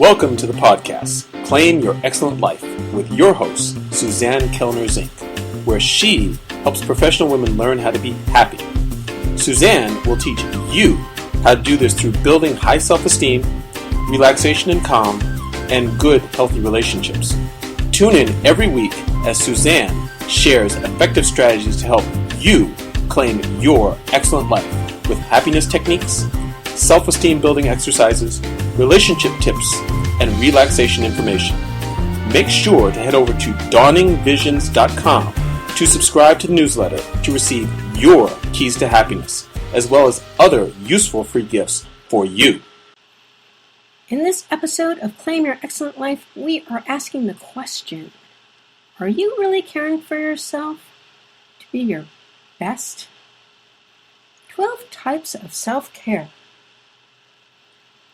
Welcome to the podcast, Claim Your Excellent Life, with your host, Suzanne Kellner-Zinck, where she helps professional women learn how to be happy. Suzanne will teach you how to do this through building high self-esteem, relaxation and calm, and good, healthy relationships. Tune in every week as Suzanne shares effective strategies to help you claim your excellent life with happiness techniques, self-esteem building exercises, relationship tips, and relaxation information. Make sure to head over to dawningvisions.com to subscribe to the newsletter to receive your keys to happiness, as well as other useful free gifts for you. In this episode of Claim Your Excellent Life, we are asking the question, are you really caring for yourself to be your best? 12 types of self-care.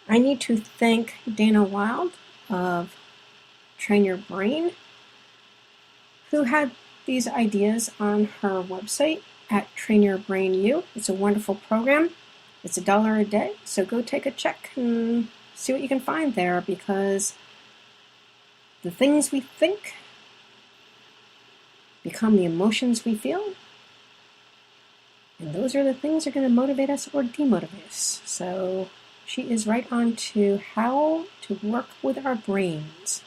I need to thank Dana Wild of Train Your Brain, who had these ideas on her website at Train Your Brain U. It's a wonderful program. It's $1 a day, so go take a check and see what you can find there, because the things we think become the emotions we feel, and those are the things that are going to motivate us or demotivate us. So she is right on to how to work with our brains.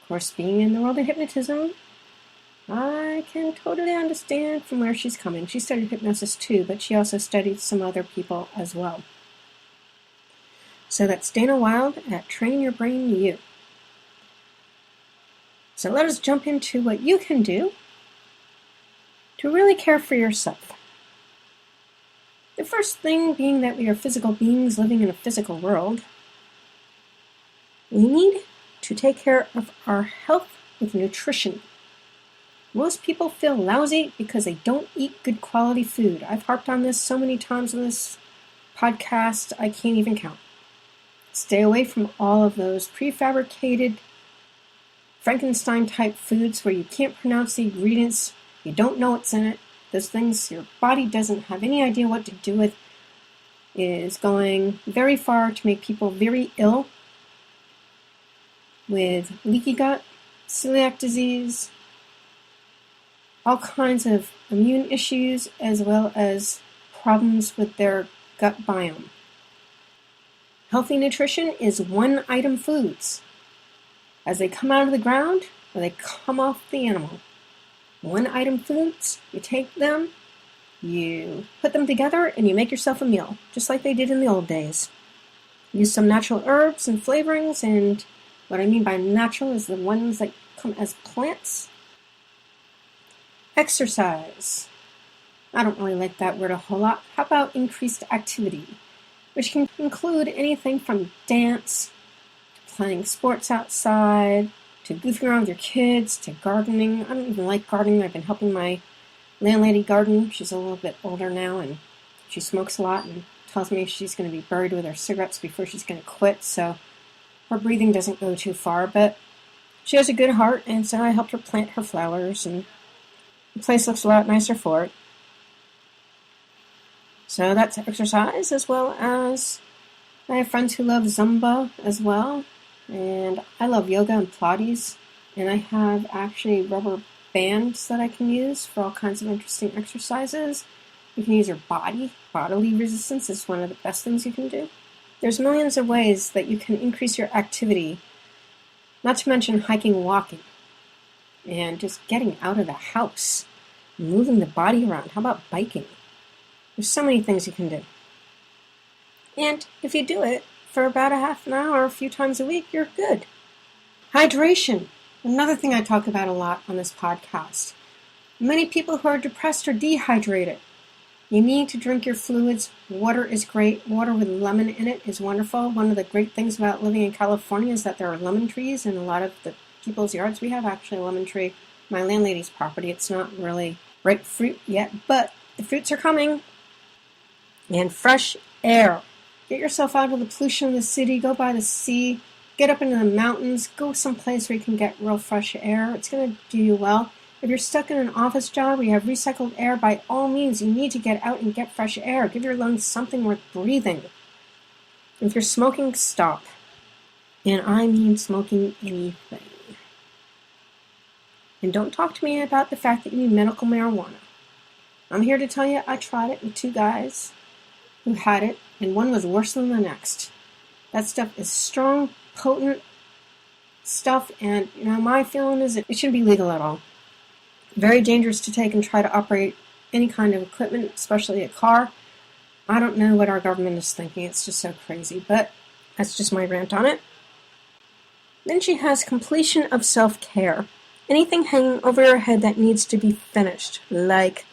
Of course, being in the world of hypnotism, I can totally understand from where she's coming. She studied hypnosis too, but she also studied some other people as well. So that's Dana Wild at Train Your Brain U. So let us jump into what you can do to really care for yourself. The first thing being that we are physical beings living in a physical world, we need to take care of our health with nutrition. Most people feel lousy because they don't eat good quality food. I've harped on this so many times in this podcast, I can't even count. Stay away from all of those prefabricated Frankenstein-type foods where you can't pronounce the ingredients, you don't know what's in it. Those things your body doesn't have any idea what to do with, is going very far to make people very ill with leaky gut, celiac disease, all kinds of immune issues, as well as problems with their gut biome. Healthy nutrition is one-item foods. As they come out of the ground, or they come off the animal. One-item foods, you take them, you put them together, and you make yourself a meal, just like they did in the old days. Use some natural herbs and flavorings, and what I mean by natural is the ones that come as plants. Exercise. I don't really like that word a whole lot. How about increased activity, which can include anything from dance, to playing sports outside, to goofing around with your kids, to gardening. I don't even like gardening. I've been helping my landlady garden. She's a little bit older now, and she smokes a lot and tells me she's going to be buried with her cigarettes before she's going to quit, so her breathing doesn't go too far, but she has a good heart, and so I helped her plant her flowers, and the place looks a lot nicer for it. So that's exercise, as well as I have friends who love Zumba as well. And I love yoga and Pilates, and I have actually rubber bands that I can use for all kinds of interesting exercises. You can use your bodily resistance is one of the best things you can do. There's millions of ways that you can increase your activity, not to mention hiking, walking, and just getting out of the house, moving the body around. How about biking? There's so many things you can do. And if you do it for about a half an hour, a few times a week, you're good. Hydration. Another thing I talk about a lot on this podcast. Many people who are depressed are dehydrated. You need to drink your fluids. Water is great. Water with lemon in it is wonderful. One of the great things about living in California is that there are lemon trees in a lot of the people's yards. We have actually a lemon tree. My landlady's property. It's not really ripe fruit yet, but the fruits are coming. And fresh air. Get yourself out of the pollution of the city, go by the sea, get up into the mountains, go someplace where you can get real fresh air. It's going to do you well. If you're stuck in an office job where you have recycled air, by all means, you need to get out and get fresh air. Give your lungs something worth breathing. If you're smoking, stop. And I mean smoking anything. And don't talk to me about the fact that you need medical marijuana. I'm here to tell you I tried it with 2 guys who had it, and one was worse than the next. That stuff is strong, potent stuff, and my feeling is it shouldn't be legal at all. Very dangerous to take and try to operate any kind of equipment, especially a car. I don't know what our government is thinking. It's just so crazy, but that's just my rant on it. Then she has completion of self-care. Anything hanging over your head that needs to be finished, like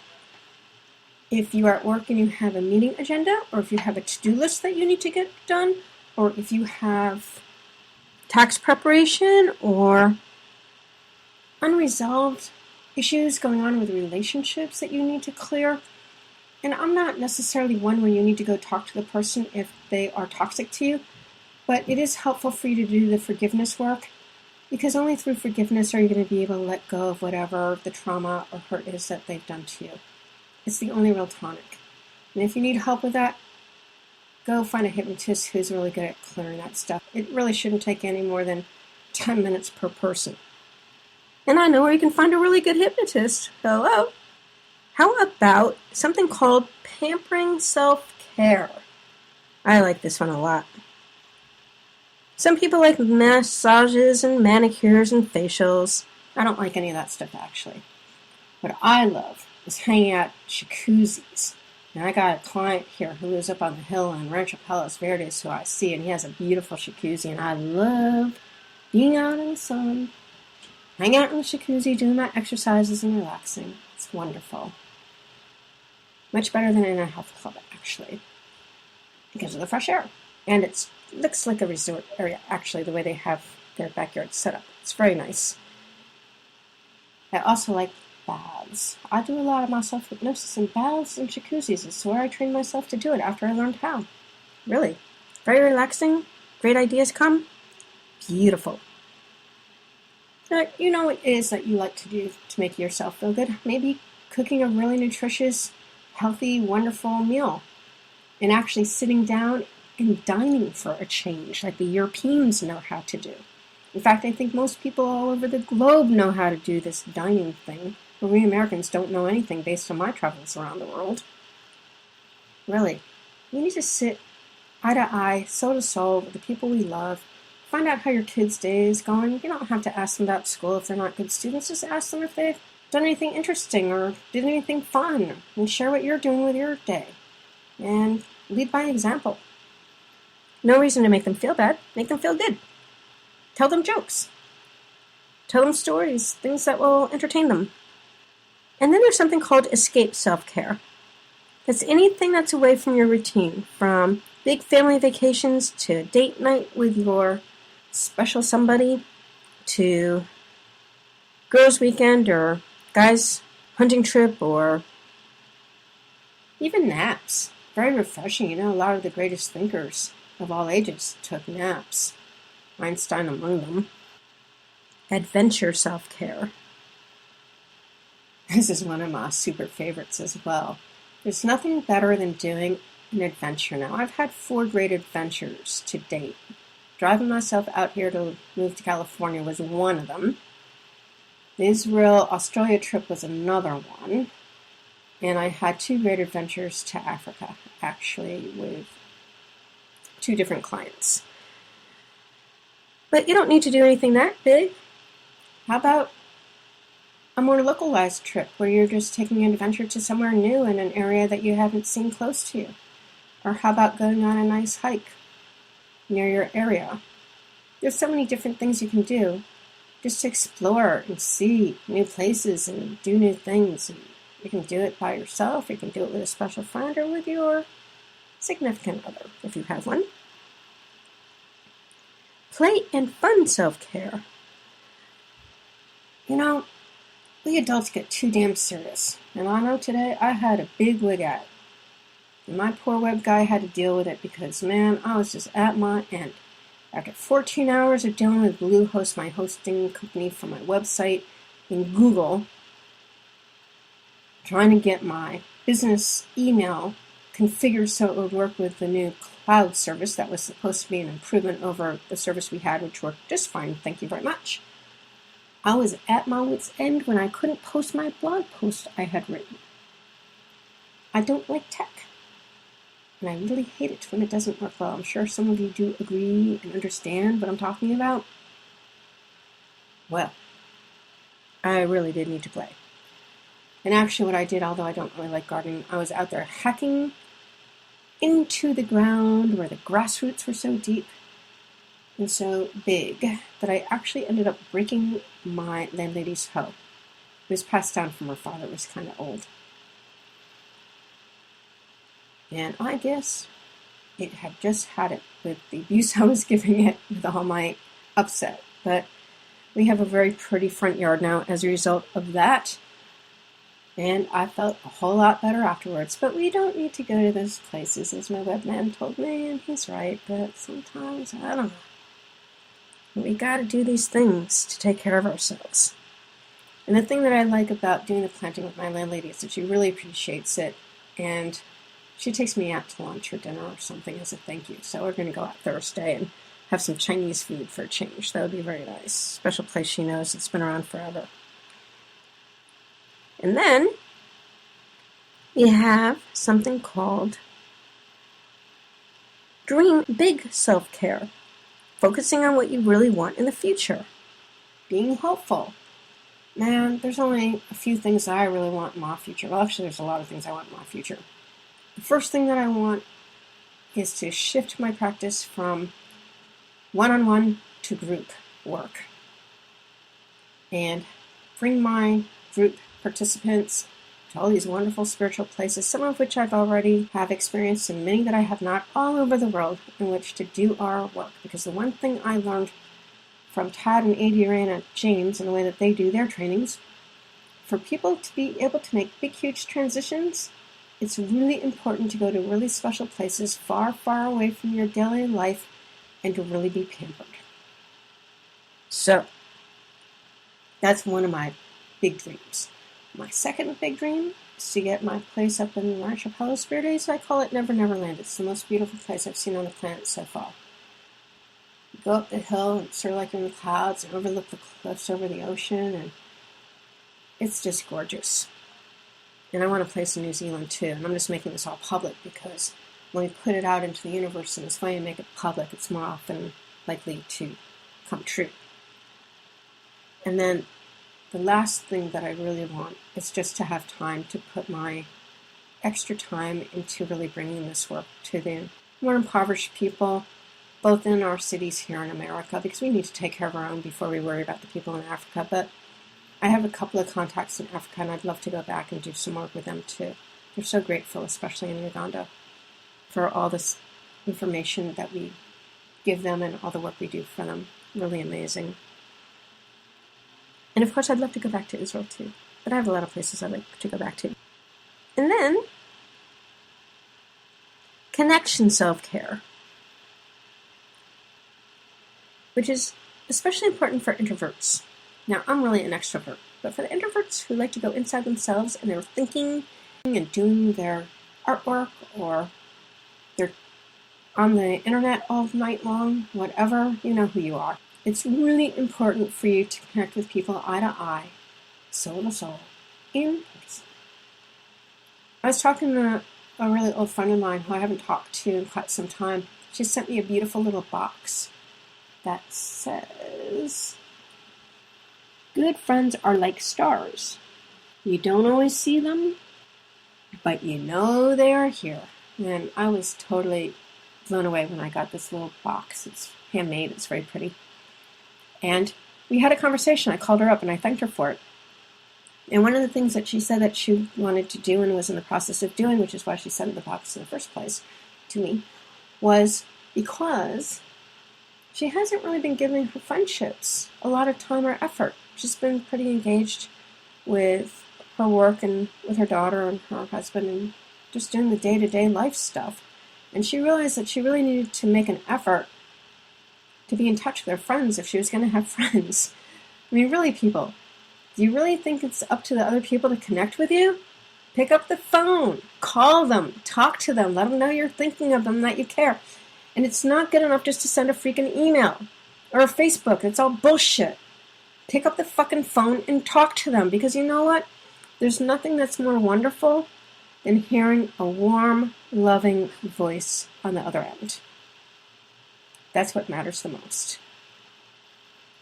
if you are at work and you have a meeting agenda, or if you have a to-do list that you need to get done, or if you have tax preparation or unresolved issues going on with relationships that you need to clear. And I'm not necessarily one where you need to go talk to the person if they are toxic to you, but it is helpful for you to do the forgiveness work, because only through forgiveness are you going to be able to let go of whatever the trauma or hurt is that they've done to you. It's the only real tonic. And if you need help with that, go find a hypnotist who's really good at clearing that stuff. It really shouldn't take any more than 10 minutes per person. And I know where you can find a really good hypnotist. Hello? How about something called pampering self-care? I like this one a lot. Some people like massages and manicures and facials. I don't like any of that stuff, actually. What I love is hanging out at jacuzzis. And I got a client here who lives up on the hill in Rancho Palos Verdes who I see, and he has a beautiful jacuzzi, and I love being out in the sun, hanging out in the jacuzzi, doing my exercises and relaxing. It's wonderful. Much better than in a health club, actually, because of the fresh air. And it looks like a resort area, actually, the way they have their backyard set up. It's very nice. I also like baths. I do a lot of my self-hypnosis in baths and jacuzzis. It's where I trained myself to do it after I learned how. Really. Very relaxing. Great ideas come. Beautiful. You know what it is that you like to do to make yourself feel good? Maybe cooking a really nutritious, healthy, wonderful meal. And actually sitting down and dining for a change, like the Europeans know how to do. In fact, I think most people all over the globe know how to do this dining thing, but we Americans don't know anything based on my travels around the world. Really, you need to sit eye to eye, soul to soul with the people we love. Find out how your kids' day is going. You don't have to ask them about school if they're not good students. Just ask them if they've done anything interesting or did anything fun, and share what you're doing with your day. And lead by example. No reason to make them feel bad. Make them feel good. Tell them jokes. Tell them stories, things that will entertain them. And then there's something called escape self-care. It's anything that's away from your routine, from big family vacations to date night with your special somebody to girls' weekend or guys' hunting trip or even naps. Very refreshing. A lot of the greatest thinkers of all ages took naps. Einstein among them. Adventure self-care. This is one of my super favorites as well. There's nothing better than doing an adventure now. I've had 4 great adventures to date. Driving myself out here to move to California was one of them. The Israel-Australia trip was another one. And I had 2 great adventures to Africa, actually, with 2 different clients. But you don't need to do anything that big. How about a more localized trip where you're just taking an adventure to somewhere new in an area that you haven't seen close to you? Or how about going on a nice hike near your area? There's so many different things you can do just to explore and see new places and do new things. And you can do it by yourself, you can do it with a special friend, or with your significant other, if you have one. Play and fun self-care. We adults get too damn serious. And I know today I had a big wig out. And my poor web guy had to deal with it because, man, I was just at my end. After 14 hours of dealing with Bluehost, my hosting company for my website, in Google, trying to get my business email configured so it would work with the new cloud service that was supposed to be an improvement over the service we had, which worked just fine, thank you very much. I was at my wit's end when I couldn't post my blog post I had written. I don't like tech, and I really hate it when it doesn't work well. I'm sure some of you do agree and understand what I'm talking about. Well, I really did need to play. And actually what I did, although I don't really like gardening, I was out there hacking into the ground where the grass roots were so deep and so big that I actually ended up breaking my landlady's hoe. It was passed down from her father. It was kind of old. And I guess it had just had it with the abuse I was giving it with all my upset. But we have a very pretty front yard now as a result of that. And I felt a whole lot better afterwards. But we don't need to go to those places, as my webman told me, and he's right. But sometimes, I don't know. We got to do these things to take care of ourselves. And the thing that I like about doing the planting with my landlady is that she really appreciates it. And she takes me out to lunch or dinner or something as a thank you. So we're going to go out Thursday and have some Chinese food for a change. That would be very nice. Special place she knows. It's been around forever. And then we have something called Dream Big Self-Care. Focusing on what you really want in the future. Being hopeful. Man, there's only a few things I really want in my future. Well, actually, there's a lot of things I want in my future. The first thing that I want is to shift my practice from one-on-one to group work. And bring my group participants to all these wonderful spiritual places, some of which I've already have experienced and many that I have not, all over the world in which to do our work. Because the one thing I learned from Tad and Adriana James and the way that they do their trainings, for people to be able to make big, huge transitions, it's really important to go to really special places far, far away from your daily life and to really be pampered. So, that's one of my big dreams. My second big dream is to get my place up in the Archipelago Spirit Days. I call it Never Never Land. It's the most beautiful place I've seen on the planet so far. You go up the hill and sort of like in the clouds and overlook the cliffs over the ocean, and it's just gorgeous. And I want a place in New Zealand too, and I'm just making this all public because when we put it out into the universe and it's going to make it public, it's more often likely to come true. And then the last thing that I really want is just to have time to put my extra time into really bringing this work to the more impoverished people, both in our cities here in America, because we need to take care of our own before we worry about the people in Africa. But I have a couple of contacts in Africa, and I'd love to go back and do some work with them too. They're so grateful, especially in Uganda, for all this information that we give them and all the work we do for them. Really amazing. And of course, I'd love to go back to Israel too. But I have a lot of places I'd like to go back to. And then, connection self-care, which is especially important for introverts. Now, I'm really an extrovert, but for the introverts who like to go inside themselves and they're thinking and doing their artwork, or they're on the internet all night long, whatever, you know who you are. It's really important for you to connect with people eye to eye, soul to soul, in person. I was talking to a really old friend of mine who I haven't talked to in quite some time. She sent me a beautiful little box that says, "Good friends are like stars. You don't always see them, but you know they are here." And I was totally blown away when I got this little box. It's handmade. It's very pretty. And we had a conversation. I called her up and I thanked her for it. And one of the things that she said that she wanted to do and was in the process of doing, which is why she sent the box in the first place to me, was because she hasn't really been giving her friendships a lot of time or effort. She's been pretty engaged with her work and with her daughter and her husband and just doing the day-to-day life stuff. And she realized that she really needed to make an effort to be in touch with her friends if she was going to have friends. I mean, really, people, do you really think it's up to the other people to connect with you? Pick up the phone, call them, talk to them, let them know you're thinking of them, that you care. And it's not good enough just to send a freaking email or a Facebook. It's all bullshit. Pick up the fucking phone and talk to them, because you know what? There's nothing that's more wonderful than hearing a warm, loving voice on the other end. That's what matters the most.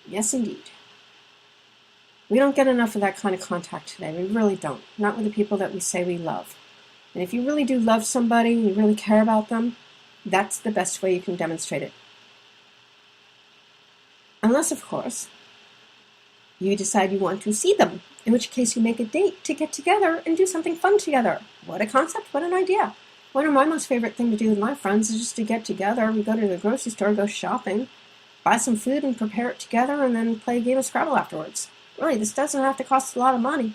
Yes, indeed. We don't get enough of that kind of contact today. We really don't. Not with the people that we say we love. And if you really do love somebody, you really care about them, that's the best way you can demonstrate it. Unless, of course, you decide you want to see them, in which case you make a date to get together and do something fun together. What a concept, what an idea. One of my most favorite things to do with my friends is just to get together. We go to the grocery store, go shopping, buy some food and prepare it together, and then play a game of Scrabble afterwards. Really, this doesn't have to cost a lot of money.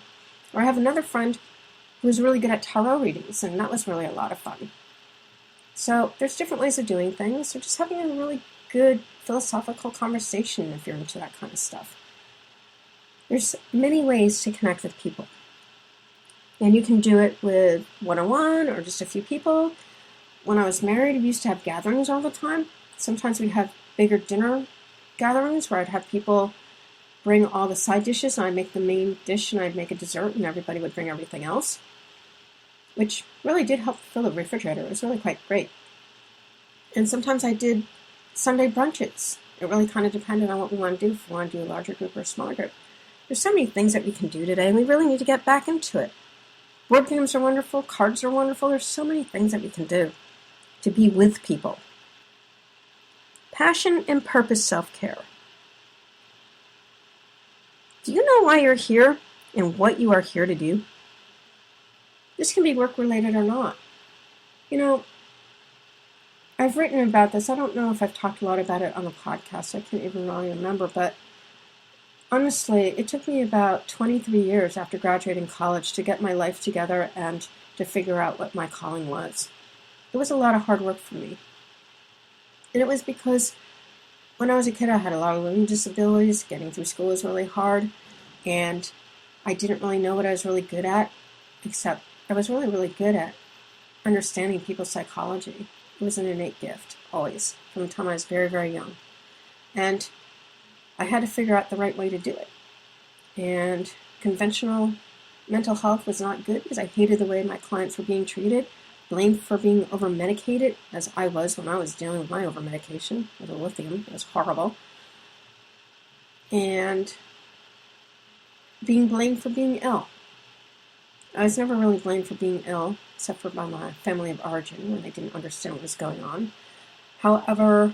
Or I have another friend who was really good at tarot readings, and that was really a lot of fun. So there's different ways of doing things, or just having a really good philosophical conversation if you're into that kind of stuff. There's many ways to connect with people. And you can do it with one-on-one or just a few people. When I was married, we used to have gatherings all the time. Sometimes we'd have bigger dinner gatherings where I'd have people bring all the side dishes, and I'd make the main dish, and I'd make a dessert, and everybody would bring everything else, which really did help fill the refrigerator. It was really quite great. And sometimes I did Sunday brunches. It really kind of depended on what we want to do, if we want to do a larger group or a smaller group. There's so many things that we can do today, and we really need to get back into it. Board games are wonderful, cards are wonderful. There's so many things that we can do to be with people. Passion and purpose self-care. Do you know why you're here and what you are here to do? This can be work-related or not. You know, I've written about this. I don't know if I've talked a lot about it on the podcast. I can't even really remember, but honestly, it took me about 23 years after graduating college to get my life together and to figure out what my calling was. It was a lot of hard work for me. And it was because when I was a kid, I had a lot of learning disabilities. Getting through school was really hard, and I didn't really know what I was really good at, except I was really, really good at understanding people's psychology. It was an innate gift, always, from the time I was very, very young. And I had to figure out the right way to do it. And conventional mental health was not good because I hated the way my clients were being treated, blamed for being over-medicated, as I was when I was dealing with my over-medication with the lithium. It was horrible. And being blamed for being ill. I was never really blamed for being ill, except for by my family of origin, when they didn't understand what was going on. However,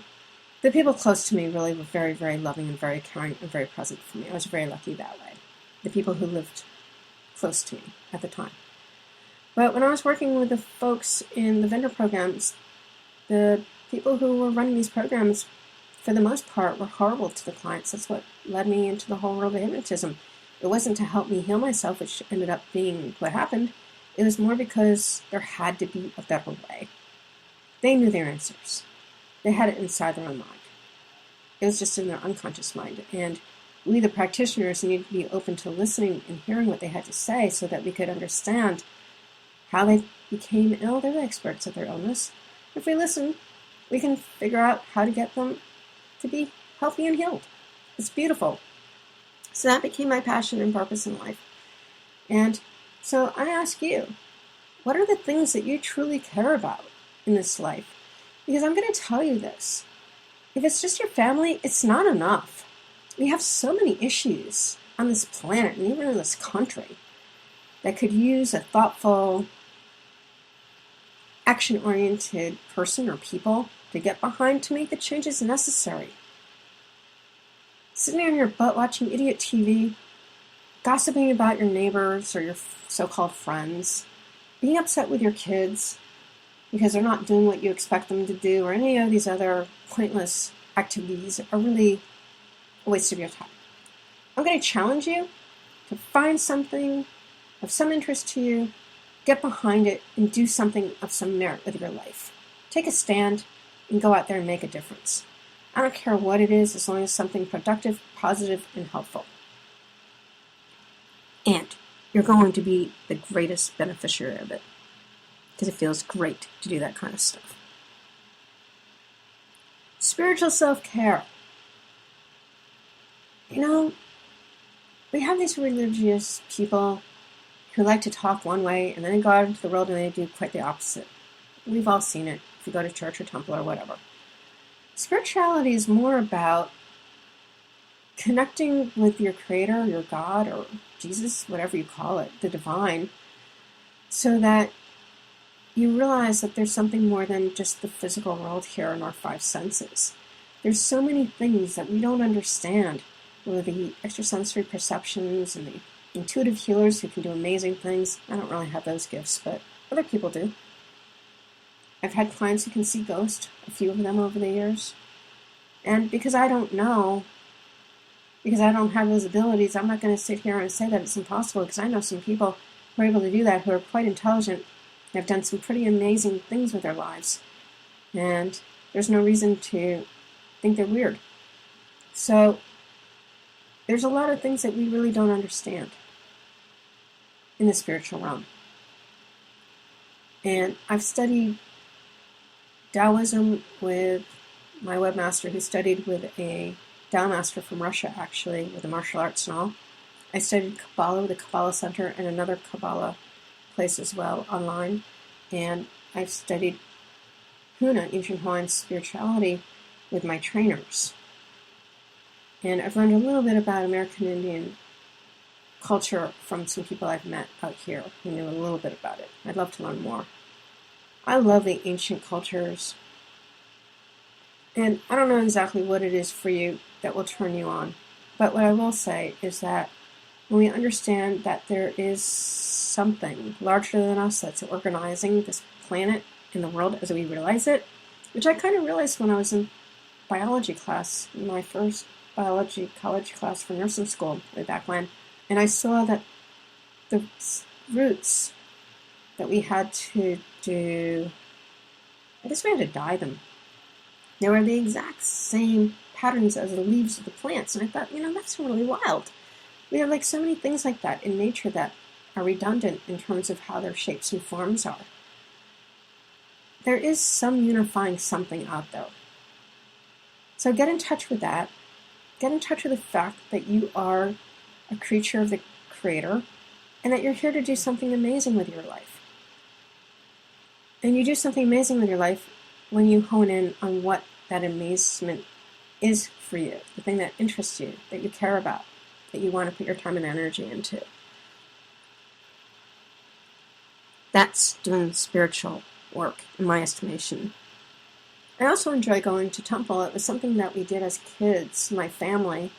the people close to me really were very, very loving and very caring and very present for me. I was very lucky that way. The people who lived close to me at the time. But when I was working with the folks in the vendor programs, the people who were running these programs, for the most part, were horrible to the clients. That's what led me into the whole world of hypnotism. It wasn't to help me heal myself, which ended up being what happened. It was more because there had to be a better way. They knew their answers. They had it inside their own mind. It was just in their unconscious mind. And we, the practitioners, needed to be open to listening and hearing what they had to say so that we could understand how they became ill. They're the experts at their illness. If we listen, we can figure out how to get them to be healthy and healed. It's beautiful. So that became my passion and purpose in life. And so I ask you, what are the things that you truly care about in this life? Because I'm going to tell you this. If it's just your family, it's not enough. We have so many issues on this planet and even in this country that could use a thoughtful, action-oriented person or people to get behind to make the changes necessary. Sitting on your butt watching idiot TV, gossiping about your neighbors or your so-called friends, being upset with your kids because they're not doing what you expect them to do, or any of these other pointless activities are really a waste of your time. I'm going to challenge you to find something of some interest to you, get behind it, and do something of some merit with your life. Take a stand and go out there and make a difference. I don't care what it is, as long as something productive, positive, and helpful. And you're going to be the greatest beneficiary of it, because it feels great to do that kind of stuff. Spiritual self-care. We have these religious people who like to talk one way and then they go out into the world and they do quite the opposite. We've all seen it if you go to church or temple or whatever. Spirituality is more about connecting with your creator, your God, or Jesus, whatever you call it, the divine, so that you realize that there's something more than just the physical world here in our five senses. There's so many things that we don't understand, with the extrasensory perceptions and the intuitive healers who can do amazing things. I don't really have those gifts, but other people do. I've had clients who can see ghosts, a few of them over the years. And because I don't know, because I don't have those abilities, I'm not going to sit here and say that it's impossible, because I know some people who are able to do that, who are quite intelligent, and have done some pretty amazing things with their lives. And there's no reason to think they're weird. So there's a lot of things that we really don't understand in the spiritual realm. And I've studied Taoism with my webmaster, who studied with a Tao master from Russia, actually, with the martial arts and all. I studied Kabbalah with the Kabbalah Center and another Kabbalah place as well online. And I've studied Huna, ancient Hawaiian spirituality, with my trainers. And I've learned a little bit about American Indian culture from some people I've met out here who knew a little bit about it. I'd love to learn more. I love the ancient cultures. And I don't know exactly what it is for you that will turn you on. But what I will say is that when we understand that there is something larger than us that's organizing this planet and the world as we realize it, which I kind of realized when I was in biology class, in my first biology college class for nursing school way back when, and I saw that the roots that we had to do, I guess we had to dye them. They were the exact same patterns as the leaves of the plants, and I thought, that's really wild. We have so many things like that in nature that are redundant in terms of how their shapes and forms are. There is some unifying something out there. So get in touch with that. Get in touch with the fact that you are a creature of the Creator and that you're here to do something amazing with your life. And you do something amazing with your life when you hone in on what that amazement is for you, the thing that interests you, that you care about, that you want to put your time and energy into. That's doing spiritual work, in my estimation. I also enjoy going to temple. It was something that we did as kids, my family.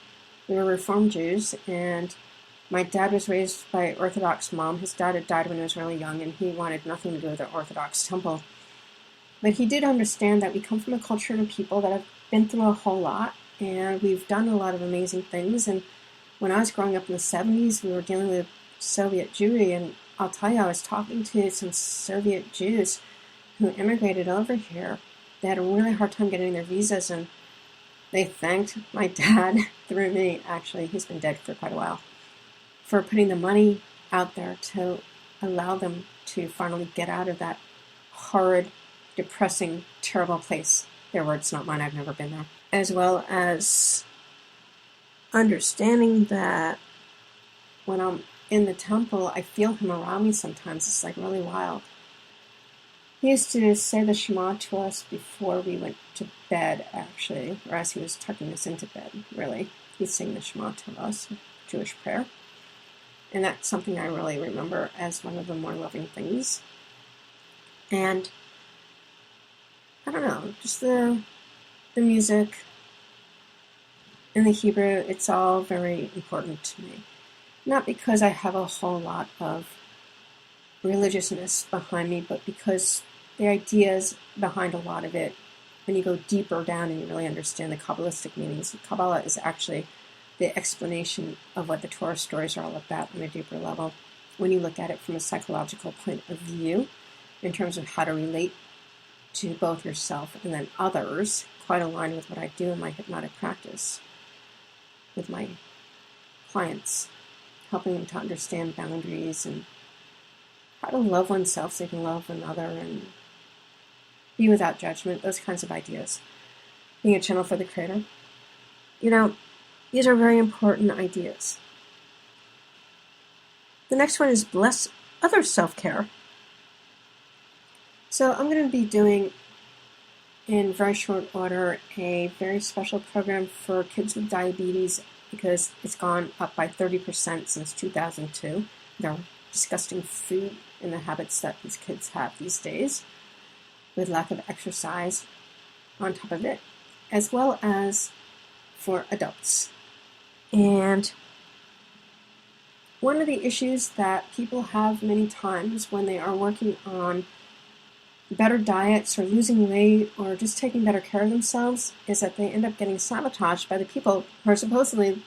We were Reformed Jews, and my dad was raised by an Orthodox mom. His dad had died when he was really young, and he wanted nothing to do with the Orthodox temple. But he did understand that we come from a culture and a people that have been through a whole lot, and we've done a lot of amazing things. And when I was growing up in the 70s, we were dealing with Soviet Jewry, and I'll tell you, I was talking to some Soviet Jews who immigrated over here. They had a really hard time getting their visas, and they thanked my dad, through me, actually, he's been dead for quite a while, for putting the money out there to allow them to finally get out of that horrid, depressing, terrible place. Their words, not mine, I've never been there. As well as understanding that when I'm in the temple, I feel him around me sometimes. It's really wild. He used to say the Shema to us before we went to bed, actually, or as he was tucking us into bed, really. He'd sing the Shema to us, Jewish prayer. And that's something I really remember as one of the more loving things. And I don't know, just the music and the Hebrew, it's all very important to me. Not because I have a whole lot of religiousness behind me, but because the ideas behind a lot of it, when you go deeper down and you really understand the Kabbalistic meanings, Kabbalah is actually the explanation of what the Torah stories are all about on a deeper level. When you look at it from a psychological point of view, in terms of how to relate to both yourself and then others, quite aligned with what I do in my hypnotic practice with my clients. helping them to understand boundaries and how to love oneself so they can love another and be without judgment, those kinds of ideas. Being a channel for the Creator. These are very important ideas. The next one is bless other self-care. So I'm going to be doing, in very short order, a very special program for kids with diabetes because it's gone up by 30% since 2002. They're disgusting food and the habits that these kids have these days, with lack of exercise on top of it, as well as for adults. And one of the issues that people have many times when they are working on better diets or losing weight or just taking better care of themselves is that they end up getting sabotaged by the people who are supposedly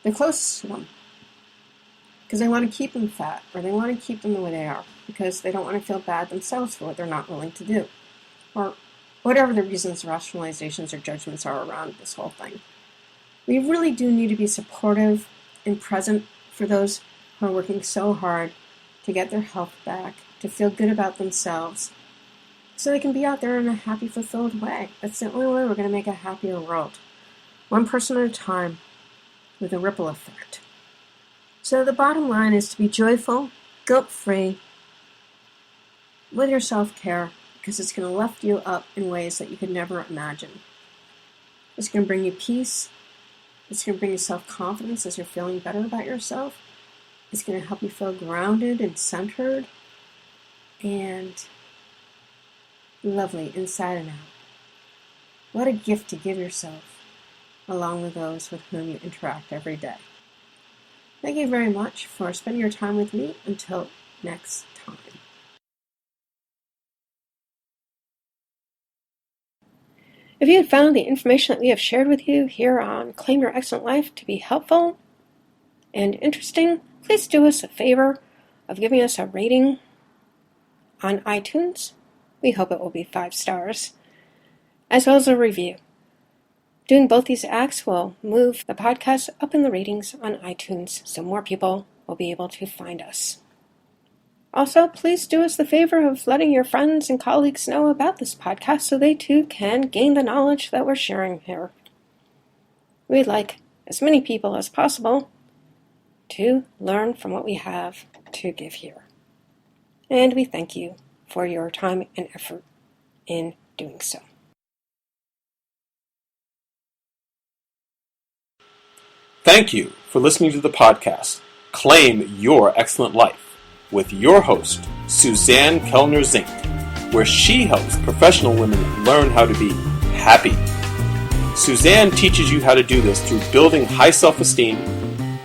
the closest to them. Because they want to keep them fat, or they want to keep them the way they are, because they don't want to feel bad themselves for what they're not willing to do. Or whatever the reasons, rationalizations, or judgments are around this whole thing. We really do need to be supportive and present for those who are working so hard to get their health back, to feel good about themselves, so they can be out there in a happy, fulfilled way. That's the only way we're going to make a happier world. One person at a time, with a ripple effect. So the bottom line is to be joyful, guilt-free, with your self-care, because it's going to lift you up in ways that you could never imagine. It's going to bring you peace. It's going to bring you self-confidence as you're feeling better about yourself. It's going to help you feel grounded and centered and lovely inside and out. What a gift to give yourself, along with those with whom you interact every day. Thank you very much for spending your time with me. Until next time. If you have found the information that we have shared with you here on Claim Your Excellent Life to be helpful and interesting, please do us a favor of giving us a rating on iTunes. We hope it will be 5 stars, as well as a review. Doing both these acts will move the podcast up in the ratings on iTunes so more people will be able to find us. Also, please do us the favor of letting your friends and colleagues know about this podcast so they too can gain the knowledge that we're sharing here. We'd like as many people as possible to learn from what we have to give here. And we thank you for your time and effort in doing so. Thank you for listening to the podcast, Claim Your Excellent Life, with your host, Suzanne Kellner-Zinck, where she helps professional women learn how to be happy. Suzanne teaches you how to do this through building high self-esteem,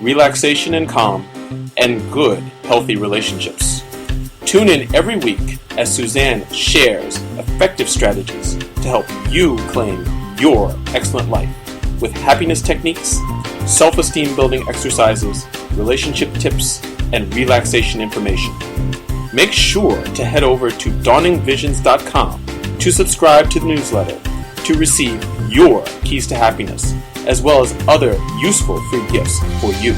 relaxation and calm, and good, healthy relationships. Tune in every week as Suzanne shares effective strategies to help you claim your excellent life with happiness techniques, self-esteem building exercises, relationship tips, and relaxation information. Make sure to head over to dawningvisions.com to subscribe to the newsletter to receive your keys to happiness, as well as other useful free gifts for you.